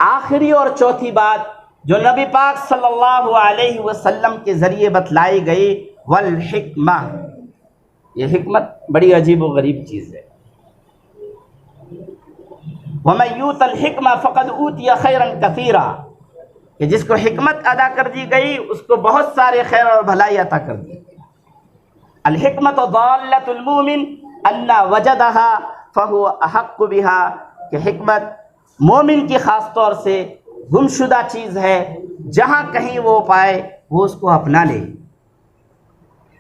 आखिरी और चौथी बात जो नबी पाक सल्लल्लाहु अलैहि वसल्लम के ज़रिए बतलाई गई, वल हिक्मा। ये हिकमत बड़ी अजीब व गरीब चीज़ है। वमन यूतल हिक्मा फ़क़द ऊतिया खैरन कसीरा, कि जिसको हिकमत अदा कर दी गई उसको बहुत सारे खैर और भलाई अता कर दी। अल हिकमत दाल्लतुल मोमिन अन्ना वजदहा फहुवा अहक्कु बिहा, कि हिकमत मोमिन की ख़ास तौर से गुमशुदा चीज़ है, जहाँ कहीं वो पाए वो उसको अपना ले।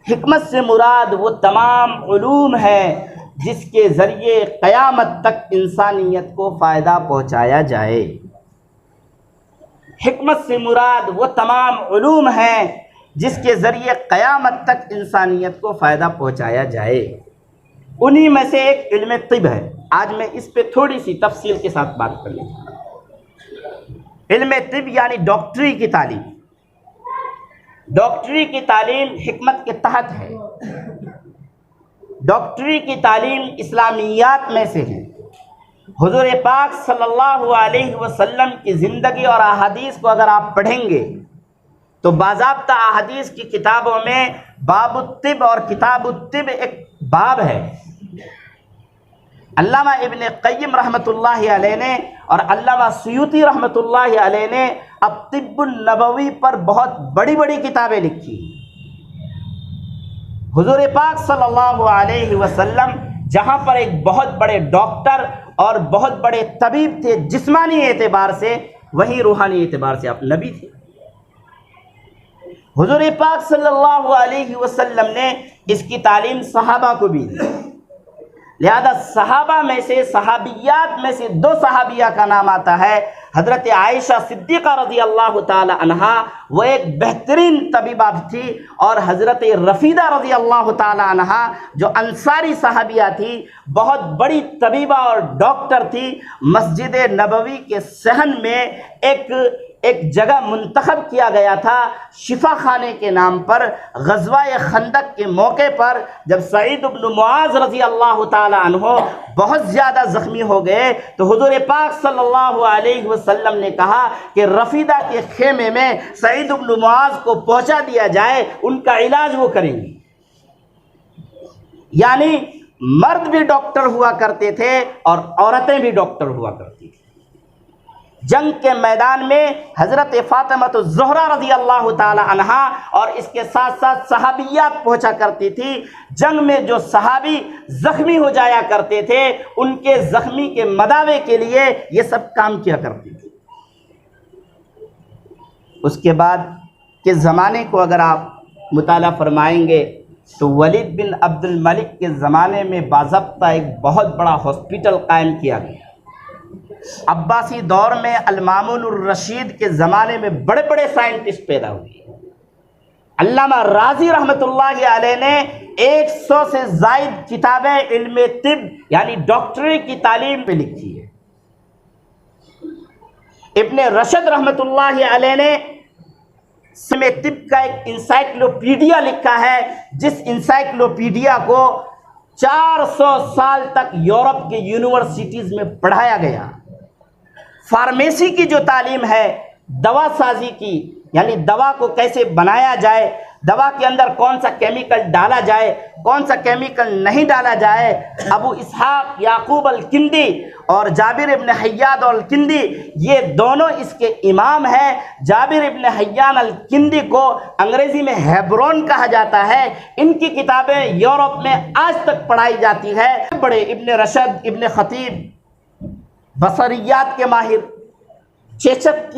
हिकमत से मुराद वो तमाम उलूम है जिसके ज़रिए क़यामत तक इंसानियत को फ़ायदा पहुँचाया जाए। हिकमत से मुराद वो तमाम उलूम हैं जिसके ज़रिए क़यामत तक इंसानियत को फ़ायदा पहुँचाया जाए। उन्हीं में से एक इल्म तिब है। आज मैं इस पे थोड़ी सी तफसील के साथ बात कर लूँ। इल्म तिब यानी डॉक्टरी की तालीम। डॉक्टरी की तालीम हिकमत के तहत है। डॉक्टरी की तालीम इस्लामियात में से है। हुज़ूर पाक सल्लल्लाहु अलैहि वसल्लम की ज़िंदगी और अहादीस को अगर आप पढ़ेंगे तो बाज़ाब्ता अहादीस की किताबों में बाबुत्तिब और किताबुत्तिब एक बाब है। अल्लामा इब्न क़य्यिम रहमतुल्लाहि अलैह ने और अल्लामा सुयूती रहमतुल्लाहि अलैह ने अब तिब्बुन नबवी पर बहुत बड़ी बड़ी किताबें लिखी। हुज़ूर पाक सल्लल्लाहु अलैहि वसल्लम जहाँ पर एक बहुत बड़े डॉक्टर और बहुत बड़े तबीब थे जिस्मानी एतबार से, वहीं रूहानी एतबार से आप नबी थे। हुज़ूर पाक सल्लल्लाहु अलैहि वसल्लम ने इसकी तालीम सहाबा को भी दी। लिहाजा सहाबा में से, सहाबियात में से दो सहाबिया का नाम आता है। हज़रत आयशा सिद्दीक़ा रज़ी अल्लाह ताला अन्हा, वो एक बेहतरीन तबीबा थी, और हज़रत रफ़ीदा रज़ी अल्लाह ताला अन्हा जो अंसारी सहाबिया थी, बहुत बड़ी तबीबा और डॉक्टर थी। मस्जिद नबवी के सहन में एक जगह मुंतखब किया गया था शिफा खाने के नाम पर। ग़ज़वा-ए खंदक के मौके पर जब सईद इब्न मुआज़ रज़ी अल्लाह ताला अन्हो बहुत ज़्यादा ज़ख्मी हो गए तो हुज़ूर पाक सल्लल्लाहु अलैहि वसल्लम ने कहा कि रफ़ीदा के खेमे में सईद इब्न मुआज़ को पहुँचा दिया जाए, उनका इलाज वो करेंगे। यानी मर्द भी डॉक्टर हुआ करते थे और औरतें भी डॉक्टर हुआ करती थी। जंग के मैदान में हज़रत फ़ातिमा-तुज़-ज़हरा रज़ी अल्लाह ताला अन्हा और इसके साथ साथ सहाबियात पहुँचा करती थी। जंग में जो सहाबी ज़ख्मी हो जाया करते थे उनके ज़ख्मी के मदावे के लिए ये सब काम किया करती थी। उसके बाद के ज़माने को अगर आप मुताला फरमाएंगे तो वलीद बिन अब्दुल मलिक के ज़माने में बाज़ाब्ता एक बहुत बड़ा हॉस्पिटल कायम किया गया। अब्बासी दौर में अल-मामूनुर रशीद के ज़माने में बड़े बड़े साइंटिस्ट पैदा हुए। अल्लामा राज़ी रहमतुल्लाहि अलैह ने 100 से ज़ायद किताबें इल्म तिब यानी डॉक्टरी की तालीम पे लिखी है। इब्न रशद रहमतुल्लाहि अलैह ने इल्म तिब का एक इंसाइक्लोपीडिया लिखा है, जिस इंसाइक्लोपीडिया को 400 साल तक यूरोप के यूनिवर्सिटीज़ में पढ़ाया गया। फार्मेसी की जो तालीम है, दवा साजी की, यानी दवा को कैसे बनाया जाए, दवा के अंदर कौन सा केमिकल डाला जाए, कौन सा केमिकल नहीं डाला जाए, अबू इसहाक याकूब अल-किंदी और जाबिर इब्न हय्यान अल-किंदी ये दोनों इसके इमाम हैं। जाबिर इब्न हय्यान अल-किंदी को अंग्रेज़ी में हेब्रोन कहा जाता है। इनकी किताबें यूरोप में आज तक पढ़ाई जाती है। बड़े इब्न रशद, इब्न खतीब, बसरियात के माहिर, चेचक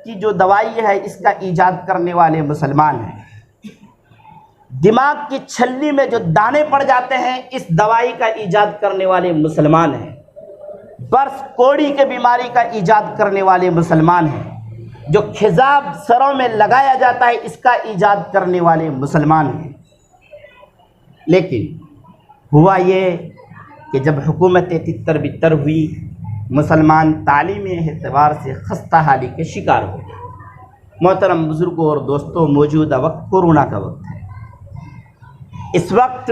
की जो दवाई है इसका ईजाद करने वाले मुसलमान हैं। दिमाग की छल्ली में जो दाने पड़ जाते हैं इस दवाई का ईजाद करने वाले मुसलमान हैं। बर्फ कोड़ी के बीमारी का ईजाद करने वाले मुसलमान हैं। जो खिजाब सरों में लगाया जाता है इसका ईजाद करने वाले मुसलमान हैं। लेकिन हुआ ये कि जब हुकूमत तितर बितर हुई, मुसलमान तालीमी एतबार से खस्ता हाली के शिकार हो गए। मोहतरम बुज़ुर्गों और दोस्तों, मौजूदा वक्त कोरोना का वक्त है। इस वक्त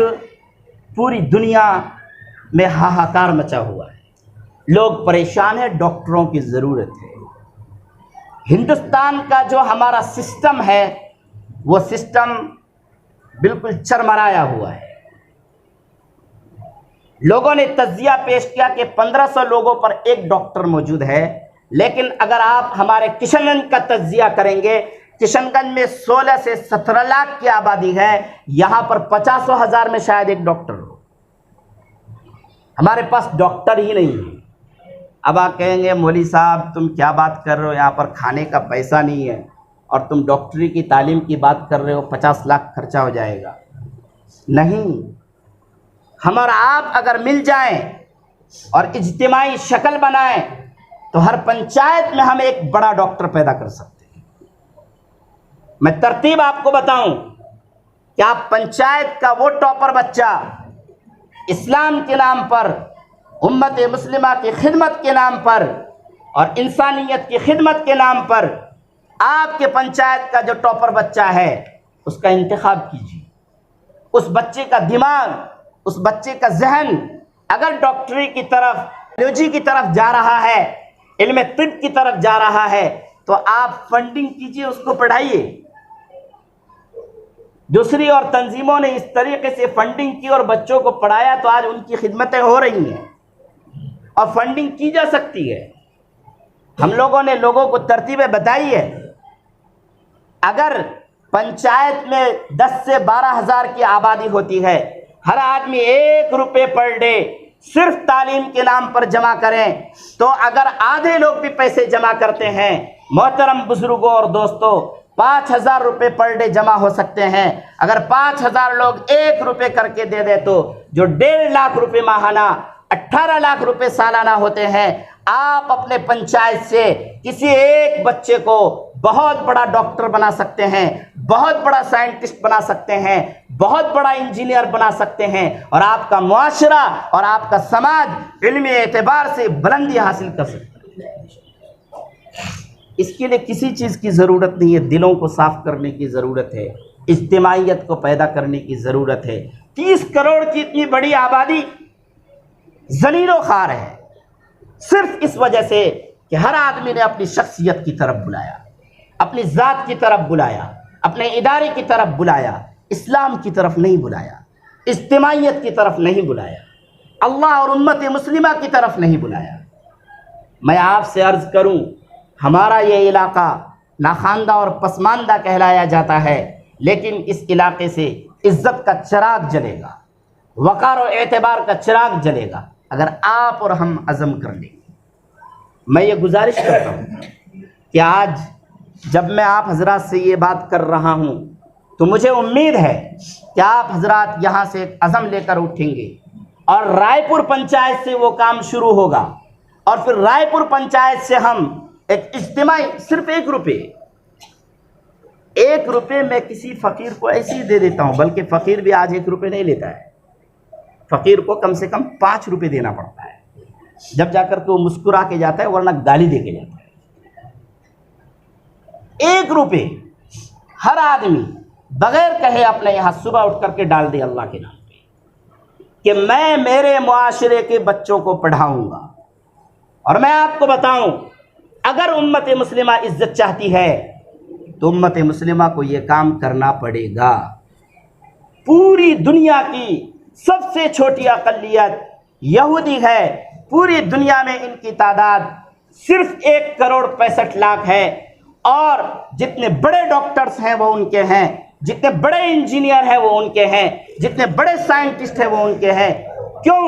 पूरी दुनिया में हाहाकार मचा हुआ है। लोग परेशान हैं, डॉक्टरों की ज़रूरत है। हिंदुस्तान का जो हमारा सिस्टम है वो सिस्टम बिल्कुल चरमराया हुआ है। लोगों ने तज्जिया पेश किया कि 1500 लोगों पर एक डॉक्टर मौजूद है, लेकिन अगर आप हमारे किशनगंज का तज्जिया करेंगे, किशनगंज में 16 से 17 लाख की आबादी है, यहाँ पर 50,000 में शायद एक डॉक्टर हो। हमारे पास डॉक्टर ही नहीं है। अब आप कहेंगे मौलवी साहब तुम क्या बात कर रहे हो, यहाँ पर खाने का पैसा नहीं है और तुम डॉक्टरी की तालीम की बात कर रहे हो, 50 लाख खर्चा हो जाएगा। नहीं, हम और आप अगर मिल जाएं और इज्तिमाई शक्ल बनाएं तो हर पंचायत में हम एक बड़ा डॉक्टर पैदा कर सकते हैं। मैं तरतीब आपको बताऊं कि आप पंचायत का वो टॉपर बच्चा इस्लाम के नाम पर, उम्मत मुस्लिमा की खिदमत के नाम पर और इंसानियत की खिदमत के नाम पर आपके पंचायत का जो टॉपर बच्चा है उसका इंतखाब कीजिए। उस बच्चे का दिमाग, उस बच्चे का जहन अगर डॉक्टरी की तरफ, बायोलॉजी की तरफ जा रहा है, इल्म तिब की तरफ जा रहा है, तो आप फंडिंग कीजिए, उसको पढ़ाइए। दूसरी और तंजीमों ने इस तरीके से फंडिंग की और बच्चों को पढ़ाया तो आज उनकी खिदमतें हो रही हैं और फंडिंग की जा सकती है। हम लोगों ने लोगों को तरतीबें बताई है। अगर पंचायत में 10 से 12 हज़ार की आबादी होती है, हर आदमी 1 रुपये पर डे सिर्फ तालीम के नाम पर जमा करें, तो अगर आधे लोग भी पैसे जमा करते हैं, मोहतरम बुजुर्गों और दोस्तों, 5,000 रुपये पर डे जमा हो सकते हैं। अगर 5,000 लोग 1 रुपये करके दे दे तो जो 1.5 लाख रुपये माहाना, 18 लाख रुपए सालाना होते हैं। आप अपने पंचायत से किसी एक बच्चे को बहुत बड़ा डॉक्टर बना सकते हैं, बहुत बड़ा साइंटिस्ट बना सकते हैं, बहुत बड़ा इंजीनियर बना सकते हैं और आपका मुआशरा और आपका समाज इल्मी एतबार से बुलंदी हासिल कर सकता है। इसके लिए किसी चीज़ की ज़रूरत नहीं है, दिलों को साफ करने की ज़रूरत है, इज्तिमाइयत को पैदा करने की ज़रूरत है। 30 करोड़ की इतनी बड़ी आबादी ज़लीलो ख़ार है सिर्फ इस वजह से कि हर आदमी ने अपनी शख्सियत की तरफ बुलाया, अपनी ज़ात की तरफ बुलाया, अपने इदारे की तरफ बुलाया, इस्लाम की तरफ नहीं बुलाया, इज्तिमाइयत की तरफ नहीं बुलाया, अल्लाह और उम्मत मुस्लिमा की तरफ नहीं बुलाया। मैं आपसे अर्ज़ करूं, हमारा ये इलाका नाखानदा और पसमानदा कहलाया जाता है, लेकिन इस इलाके से इज़्ज़त का चिराग जलेगा, वक़ार और एतबार का चिराग जलेगा अगर आप और हम अज़म कर लेंगे। मैं ये गुजारिश करता हूँ कि आज जब मैं आप हजरात से ये बात कर रहा हूँ तो मुझे उम्मीद है कि आप हजरात यहाँ से एक अज़म लेकर उठेंगे और रायपुर पंचायत से वो काम शुरू होगा और फिर रायपुर पंचायत से हम एक इज्तिमाई सिर्फ 1 रुपये मैं किसी फ़कीर को ऐसे ही दे देता हूँ, बल्कि फ़कीर भी आज 1 रुपये नहीं लेता है। फ़कीर को कम से कम 5 रुपये देना पड़ता है, जब जाकर तो मुस्कुरा के जाता है, वरना गाली दे के जाता है। 1 रुपये हर आदमी बगैर कहे अपने यहाँ सुबह उठ करके डाल दे अल्लाह के नाम पे कि मैं मेरे मुआशरे के बच्चों को पढ़ाऊँगा। और मैं आपको बताऊँ, अगर उम्मत मुस्लिमा इज्जत चाहती है तो उम्मत मुस्लिमा को ये काम करना पड़ेगा। पूरी दुनिया की सबसे छोटी अक़लियत यहूदी है, पूरी दुनिया में इनकी तादाद सिर्फ 1,65,00,000 है और जितने बड़े डॉक्टर्स हैं वो उनके हैं, जितने बड़े इंजीनियर हैं वो उनके हैं, जितने बड़े साइंटिस्ट हैं वो उनके हैं। क्यों?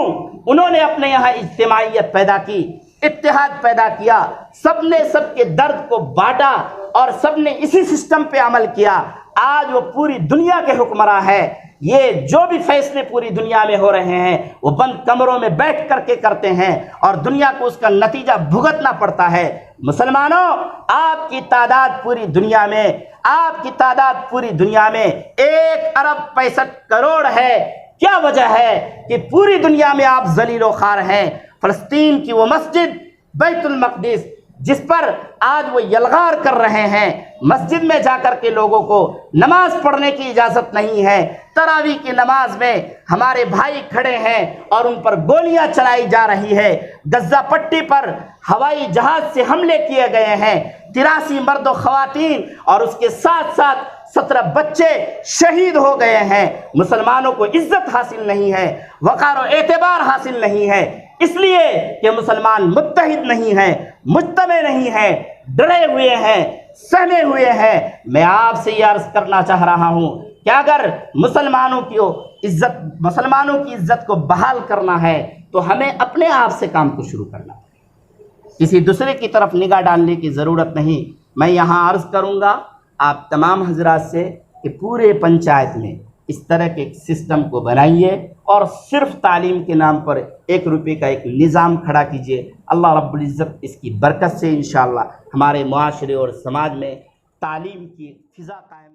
उन्होंने अपने यहाँ इज्तिमाइयत पैदा की, इत्तेहाद पैदा किया, सबने सबके दर्द को बांटा और सबने इसी सिस्टम पे अमल किया। आज वो पूरी दुनिया के हुक्मरान है। ये जो भी फैसले पूरी दुनिया में हो रहे हैं वो बंद कमरों में बैठ करके करते हैं और दुनिया को उसका नतीजा भुगतना पड़ता है। मुसलमानों, आपकी तादाद पूरी दुनिया में, आपकी तादाद पूरी दुनिया में 1,65,00,000 है। क्या वजह है कि पूरी दुनिया में आप ज़लीलो ख़ार हैं? फ़लस्तीन की वो मस्जिद बैतुल मक़दिस जिस पर आज वो यलगार कर रहे हैं। मस्जिद में जाकर के लोगों को नमाज पढ़ने की इजाज़त नहीं है। तरावी की नमाज में हमारे भाई खड़े हैं और उन पर गोलियां चलाई जा रही है। गज़ा पट्टी पर हवाई जहाज़ से हमले किए गए हैं। 83 मर्द और ख़वातीन और उसके साथ साथ 17 बच्चे शहीद हो गए हैं। मुसलमानों को इज्जत हासिल नहीं है, वक़ार और एतबार हासिल नहीं है, इसलिए कि मुसलमान मुत्तहिद नहीं है, मुज्तमे नहीं है, डरे हुए हैं, सहमे हुए हैं। मैं आपसे ये अर्ज़ करना चाह रहा हूँ कि अगर मुसलमानों की इज्जत को बहाल करना है तो हमें अपने आप से काम को शुरू करना है, किसी दूसरे की तरफ निगाह डालने की ज़रूरत नहीं। मैं यहाँ अर्ज़ करूँगा आप तमाम हजरात से कि पूरे पंचायत में इस तरह के सिस्टम को बनाइए और सिर्फ तालीम के नाम पर 1 रुपये का एक निज़ाम खड़ा कीजिए। अल्लाह रब्बुल इज़्ज़त इसकी बरकत से इंशाअल्लाह हमारे मुआशरे और समाज में तालीम की फ़िज़ा कायम